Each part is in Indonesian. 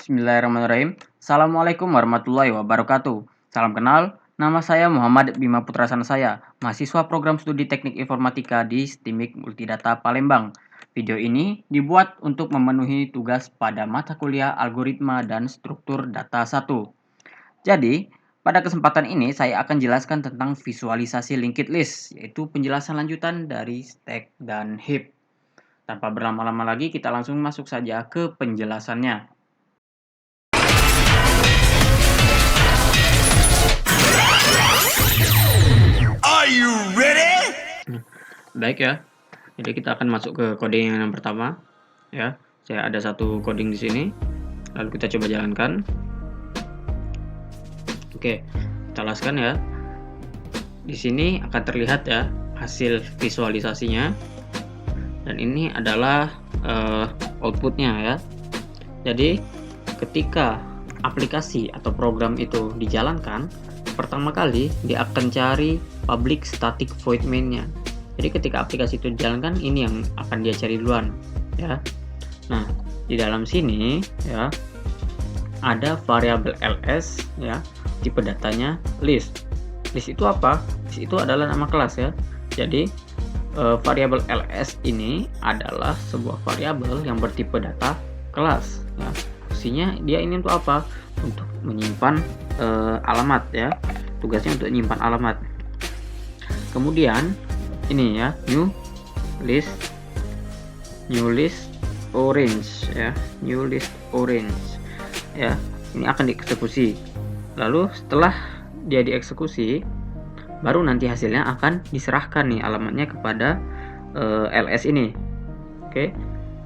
Bismillahirrahmanirrahim. Assalamualaikum warahmatullahi wabarakatuh. Salam kenal, nama saya Muhammad Bima Putra Sansaya, mahasiswa program studi teknik informatika di STIMIK Multidata Palembang. Video ini dibuat untuk memenuhi tugas pada mata kuliah algoritma dan struktur data 1. Jadi, pada kesempatan ini saya akan jelaskan tentang visualisasi linked list, yaitu penjelasan lanjutan dari stack dan heap. Tanpa berlama-lama lagi, kita langsung masuk saja ke penjelasannya. Are you ready? Baik ya. Jadi kita akan masuk ke coding yang pertama. Ya, saya ada satu coding di sini. Lalu kita coba jalankan. Oke, kita laskan ya. Di sini akan terlihat ya hasil visualisasinya. Dan ini adalah outputnya ya. Jadi ketika aplikasi atau program itu dijalankan, pertama kali dia akan cari public static void main-nya. Jadi ketika aplikasi itu dijalankan, ini yang akan dia cari duluan ya. Nah, di dalam sini ya ada variabel ls ya, tipe datanya list. List itu apa? List itu adalah nama kelas ya. Jadi variabel ls ini adalah sebuah variabel yang bertipe data kelas ya. Fungsinya dia ini untuk apa? Untuk menyimpan alamat ya. Tugasnya untuk menyimpan alamat. Kemudian ini ya, new list orange ya, new list orange ya. Ini akan dieksekusi. Lalu setelah dia dieksekusi, baru nanti hasilnya akan diserahkan nih alamatnya kepada ls ini. Oke.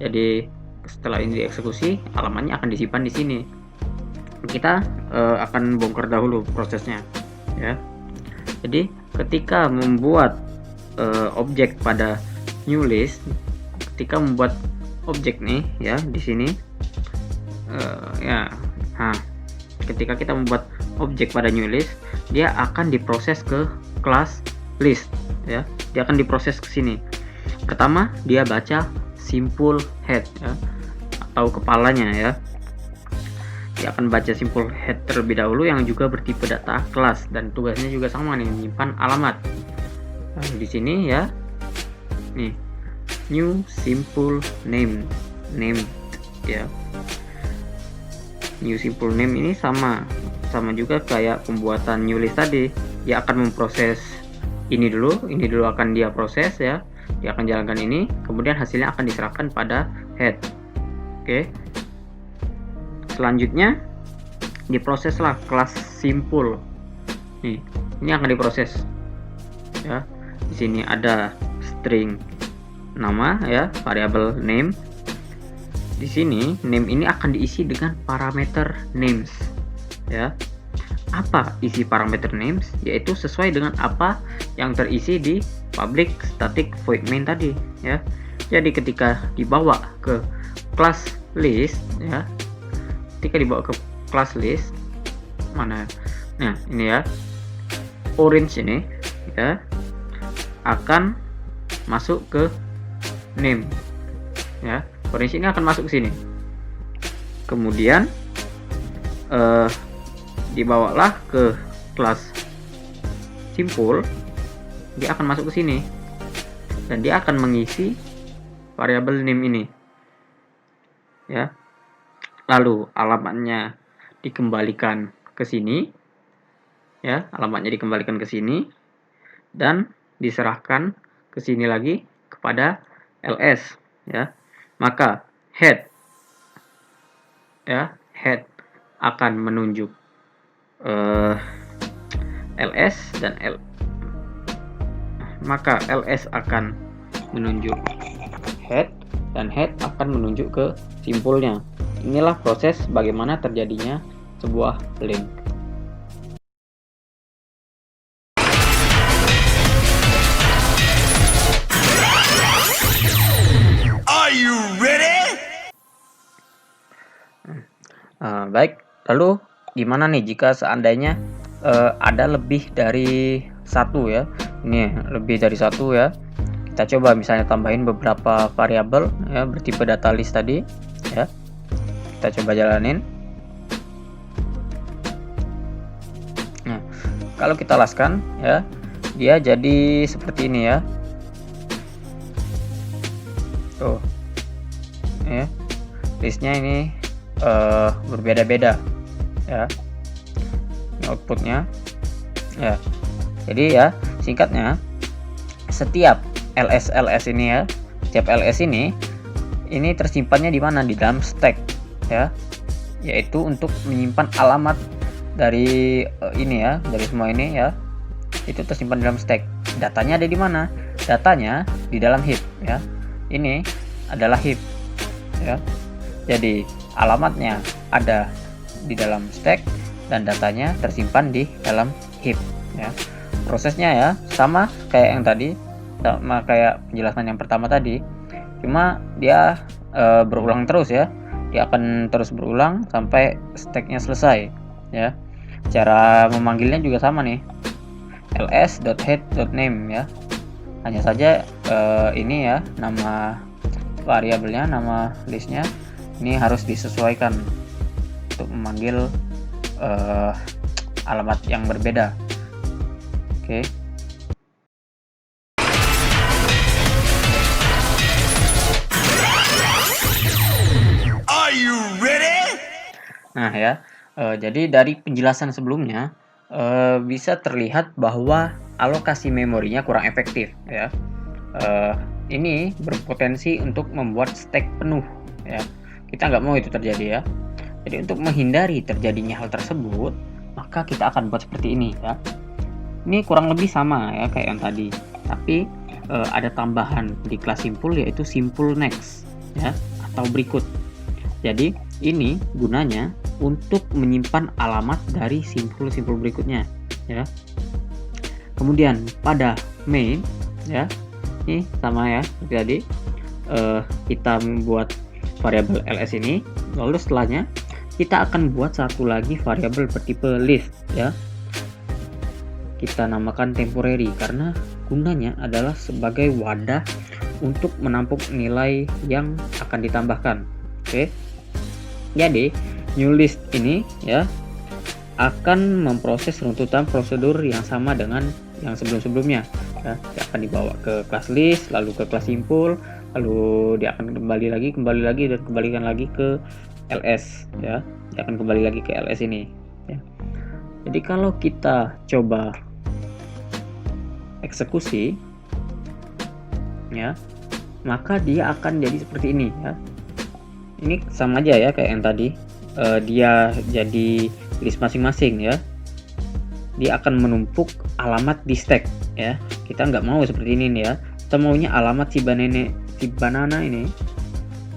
Jadi setelah ini dieksekusi, alamatnya akan disimpan di sini. Kita akan bongkar dahulu prosesnya ya. Jadi ketika membuat objek pada new list, ketika membuat objek nih ya di sini ya. Nah, ketika kita membuat objek pada new list, dia akan diproses ke kelas list ya. Dia akan diproses ke sini. Pertama dia baca simple head ya, atau kepalanya ya. Dia akan baca simple head terlebih dahulu yang juga bertipe data kelas, dan tugasnya juga sama nih, menyimpan alamat. Lalu di sini ya, nih new simple name ya. New simple name ini sama juga kayak pembuatan new list tadi. Dia akan memproses ini dulu akan dia proses ya. Dia akan jalankan ini, kemudian hasilnya akan diserahkan pada head. Oke. Selanjutnya diproseslah kelas simple. Nih, ini akan diproses. Ya. Di sini ada string nama ya, variabel name. Di sini name ini akan diisi dengan parameter names ya. Apa isi parameter names? Yaitu sesuai dengan apa yang terisi di public static void main tadi ya. Jadi ketika dibawa ke kelas list ya, ketika dibawa ke kelas list mana? Nah, ini ya. Orange ini ya akan masuk ke name ya. Orange ini akan masuk ke sini. Kemudian dibawalah ke kelas simple, dia akan masuk ke sini dan dia akan mengisi variabel name ini ya. Lalu alamatnya dikembalikan ke sini ya, alamatnya dikembalikan ke sini dan diserahkan ke sini lagi kepada ls ya. Maka head akan menunjuk ls dan maka ls akan menunjuk head dan head akan menunjuk ke simpulnya. Inilah proses bagaimana terjadinya sebuah link. Are you ready? Baik, lalu gimana nih jika seandainya ada lebih dari satu ya? Ini lebih dari satu ya. Kita coba misalnya tambahin beberapa variabel ya bertipe data list tadi ya. Kita coba jalanin. Kalau kita laskan ya, dia jadi seperti ini ya. Tuh. Ya. Listnya ini berbeda-beda ya. Ini outputnya ya. Jadi ya, singkatnya setiap ls ini ya, setiap ls ini tersimpannya di mana? Di dalam stack ya, yaitu untuk menyimpan alamat dari ini ya, dari semua ini ya, itu tersimpan dalam stack. Datanya ada di mana? Datanya di dalam heap ya. Ini adalah heap ya. Jadi alamatnya ada di dalam stack dan datanya tersimpan di dalam heap ya. Prosesnya ya sama kayak yang tadi, sama kayak penjelasan yang pertama tadi, cuma dia berulang terus ya. Dia akan terus berulang sampai stacknya selesai ya. Cara memanggilnya juga sama nih, ls.head.name ya. Hanya saja ini ya, nama variabelnya, nama listnya ini harus disesuaikan untuk memanggil alamat yang berbeda. Oke. Are you ready? Nah ya, jadi dari penjelasan sebelumnya bisa terlihat bahwa alokasi memorinya kurang efektif ya. Ini berpotensi untuk membuat stack penuh ya. Kita nggak mau itu terjadi ya. Jadi untuk menghindari terjadinya hal tersebut, maka kita akan buat seperti ini ya. Ini kurang lebih sama ya kayak yang tadi, tapi ada tambahan di kelas simpul, yaitu simpul next ya, atau berikut. Jadi ini gunanya untuk menyimpan alamat dari simpul-simpul berikutnya ya. Kemudian pada main ya, ini sama ya seperti tadi, kita membuat variabel ls ini, lalu setelahnya kita akan buat satu lagi variabel bertipe list ya. Kita namakan temporary karena gunanya adalah sebagai wadah untuk menampung nilai yang akan ditambahkan. Oke. Jadi new list ini ya akan memproses runtutan prosedur yang sama dengan yang sebelum-sebelumnya ya. Dia akan dibawa ke kelas list, lalu ke kelas simpul, lalu dia akan kembali lagi dan kembalikan lagi ke ls ya. Dia akan kembali lagi ke ls ini ya. Jadi kalau kita coba eksekusi ya, maka dia akan jadi seperti ini ya. Ini sama aja ya kayak yang tadi, dia jadi list masing-masing ya. Dia akan menumpuk alamat di stack ya. Kita nggak mau seperti ini nih ya. Kita maunya alamat si banana ini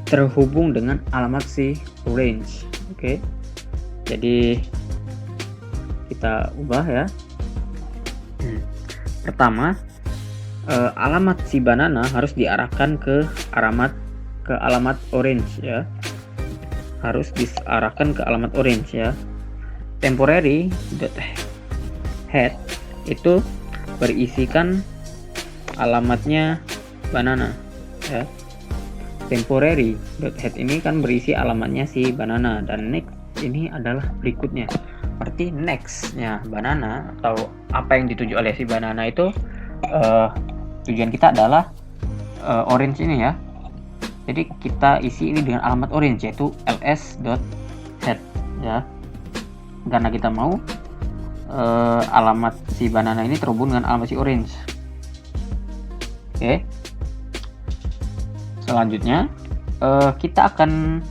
terhubung dengan alamat si orange. Oke. Jadi kita ubah ya. Pertama, alamat si banana harus diarahkan ke alamat orange ya. Harus diarahkan ke alamat orange ya. Temporary head itu berisikan alamatnya banana ya. Temporary head ini kan berisi alamatnya si banana, dan next ini adalah berikutnya. Berarti nextnya banana atau apa yang dituju oleh si banana itu, tujuan kita adalah orange ini ya. Jadi kita isi ini dengan alamat orange, yaitu ls.head ya, karena kita mau alamat si banana ini terhubung dengan alamat si orange. Oke. Selanjutnya kita akan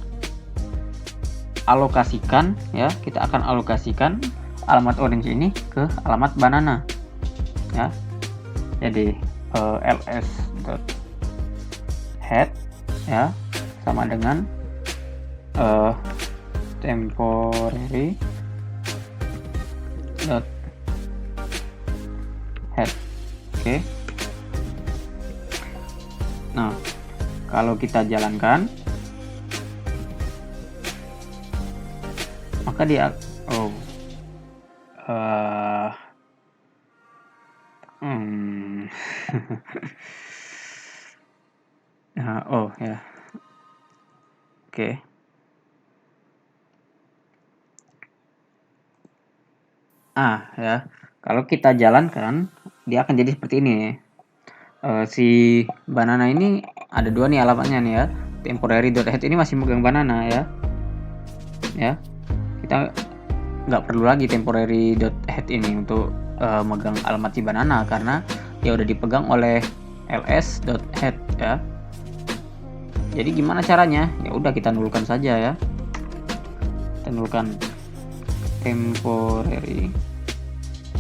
alokasikan alamat orange ini ke alamat banana ya. Jadi ls.head ya sama dengan temporary head. Oke. Nah, kalau kita jalankan, maka dia ya. Oke. Ya. Kalau kita jalankan, dia akan jadi seperti ini. Si banana ini ada 2 nih alamatnya nih ya. Temporary.head ini masih megang banana ya. Ya. Kita nggak perlu lagi temporary.head ini untuk megang alamat si banana karena dia udah dipegang oleh ls.head ya. Jadi gimana caranya? Ya udah kita nulkan saja ya. Kita nulkan temporary.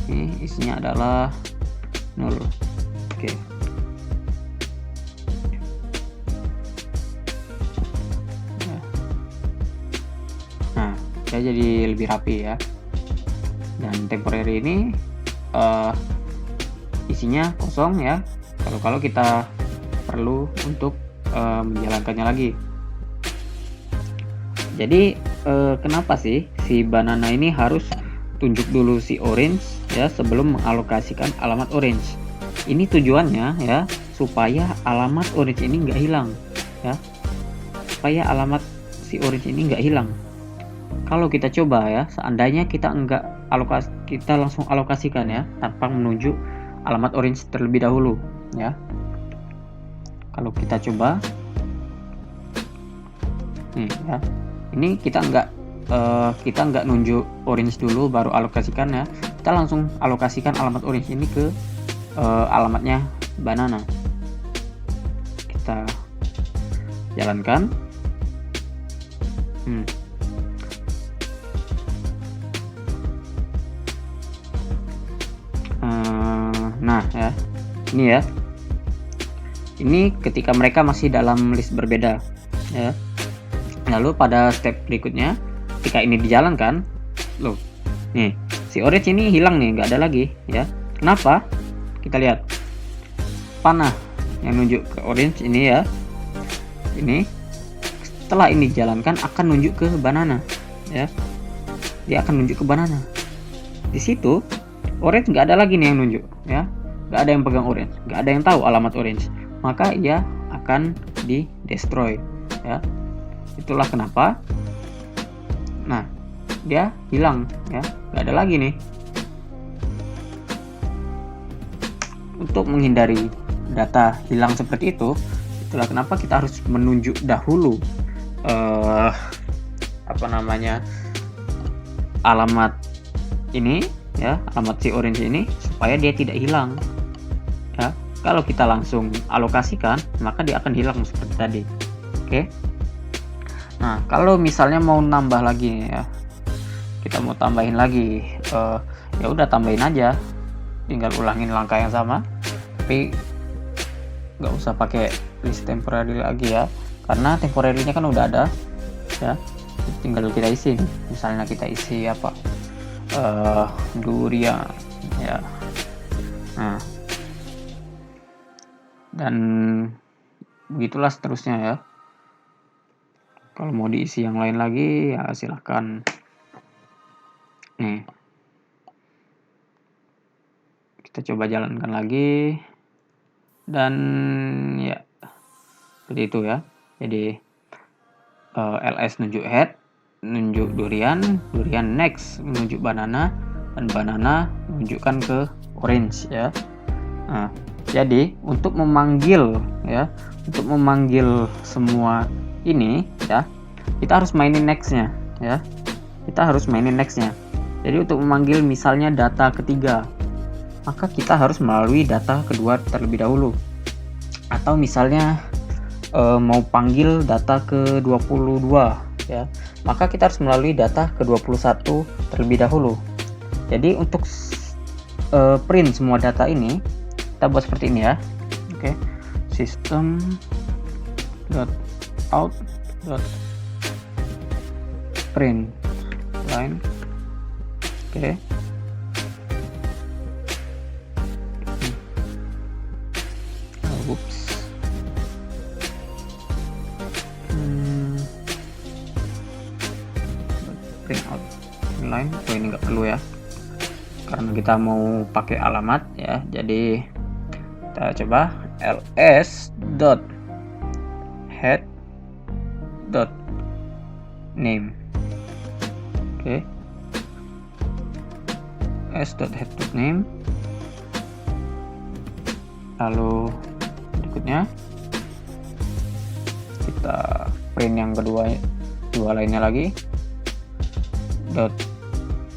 Ini isinya adalah 0. Oke. Nah, dia jadi lebih rapi ya. Dan temporary ini isinya kosong ya. Kalau kita perlu untuk menjalankannya lagi. Jadi kenapa sih si banana ini harus tunjuk dulu si orange ya sebelum mengalokasikan alamat orange? Ini tujuannya ya supaya alamat orange ini nggak hilang ya. Supaya alamat si orange ini nggak hilang. Kalau kita coba ya, seandainya kita kita langsung alokasikan ya tanpa menunjuk alamat orange terlebih dahulu ya. Kalau kita coba nih ya, ini kita nggak nunjuk orange dulu baru alokasikan ya, kita langsung alokasikan alamat orange ini ke alamatnya banana. Kita jalankan. Nah ya, ini ya, ini ketika mereka masih dalam list berbeda ya. Lalu pada step berikutnya ketika ini dijalankan, loh nih si orange ini hilang nih, nggak ada lagi ya. Kenapa? Kita lihat panah yang nunjuk ke orange ini ya, ini setelah ini dijalankan akan nunjuk ke banana ya. Dia akan nunjuk ke banana. Di situ orange nggak ada lagi nih yang nunjuk ya, nggak ada yang pegang orange, nggak ada yang tahu alamat orange, maka ia akan di destroy ya. Itulah kenapa nah dia hilang ya, nggak ada lagi nih. Untuk menghindari data hilang seperti itu, itulah kenapa kita harus menunjuk dahulu alamat ini ya, alamat si orange ini supaya dia tidak hilang ya. Kalau kita langsung alokasikan maka dia akan hilang seperti tadi. Oke. Nah, kalau misalnya mau nambah lagi ya, kita mau tambahin lagi, ya udah tambahin aja, tinggal ulangin langkah yang sama, tapi nggak usah pakai list temporary lagi ya, karena temporary-nya kan udah ada ya. Tinggal kita isi, misalnya kita isi apa, durian ya. Nah, dan begitulah seterusnya ya. Kalau mau diisi yang lain lagi ya silahkan. Nih, kita coba jalankan lagi dan ya seperti itu ya. Jadi ls nunjuk head, nunjuk durian next menunjuk banana, dan banana menunjukkan ke orange ya. Nah, jadi untuk memanggil semua ini ya, kita harus mainin nextnya ya. Jadi untuk memanggil misalnya data ketiga, maka kita harus melalui data kedua terlebih dahulu. Atau misalnya mau panggil data ke-22 ya, maka kita harus melalui data ke-21 terlebih dahulu. Jadi untuk print semua data ini kita buat seperti ini ya. Oke. System.out.print line. Oke. Oops. Print out line. Oh, ini nggak perlu ya, karena kita mau pakai alamat ya. Jadi kita coba ls.head.name. Oke. s.head.name. Lalu berikutnya kita print yang dua lainnya lagi.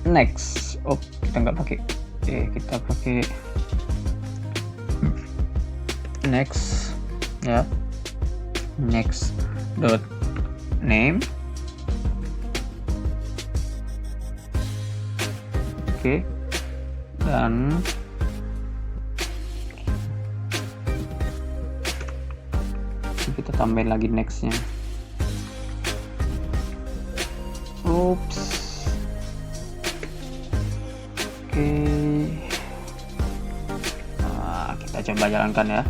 Next. Oh, kita nggak pakai. Oke, kita pakai next ya. Next dot name. Oke. Dan kita tambahin lagi nextnya. Oops. Oke. Nah, kita coba jalankan ya.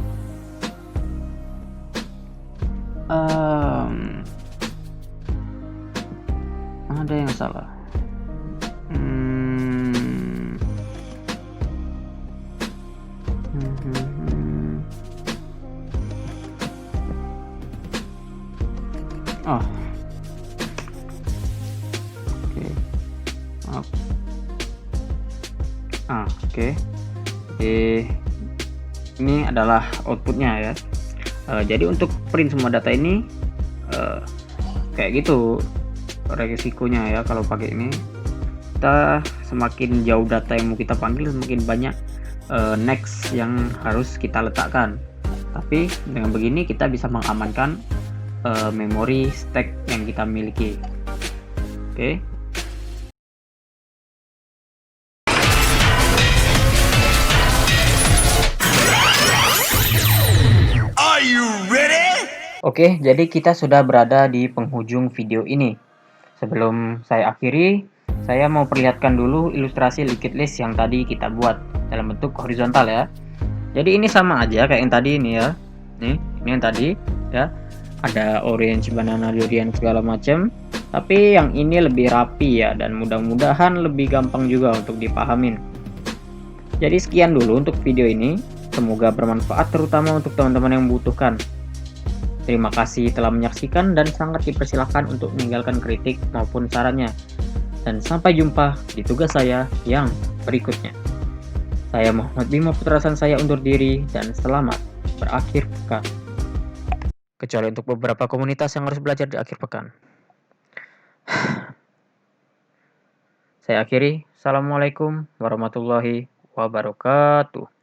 Ada yang salah. Oh. Oke. Maaf. Oke. Ini adalah outputnya ya. Jadi untuk print semua data ini kayak gitu resikonya ya. Kalau pakai ini, kita semakin jauh data yang mau kita panggil, semakin banyak next yang harus kita letakkan. Tapi dengan begini kita bisa mengamankan memori stack yang kita miliki. Oke. Are you ready? Oke, jadi kita sudah berada di penghujung video ini. Sebelum saya akhiri, saya mau perlihatkan dulu ilustrasi liquid list yang tadi kita buat dalam bentuk horizontal ya. Jadi ini sama aja kayak yang tadi ini ya. Nih, ini yang tadi ya. Ada orange, banana, durian segala macam. Tapi yang ini lebih rapi ya, dan mudah-mudahan lebih gampang juga untuk dipahamin. Jadi sekian dulu untuk video ini. Semoga bermanfaat terutama untuk teman-teman yang membutuhkan. Terima kasih telah menyaksikan dan sangat dipersilahkan untuk meninggalkan kritik maupun sarannya. Dan sampai jumpa di tugas saya yang berikutnya. Saya Muhammad Bima Putrasan, saya undur diri dan selamat berakhir pekan. Kecuali untuk beberapa komunitas yang harus belajar di akhir pekan. Saya akhiri. Assalamualaikum warahmatullahi wabarakatuh.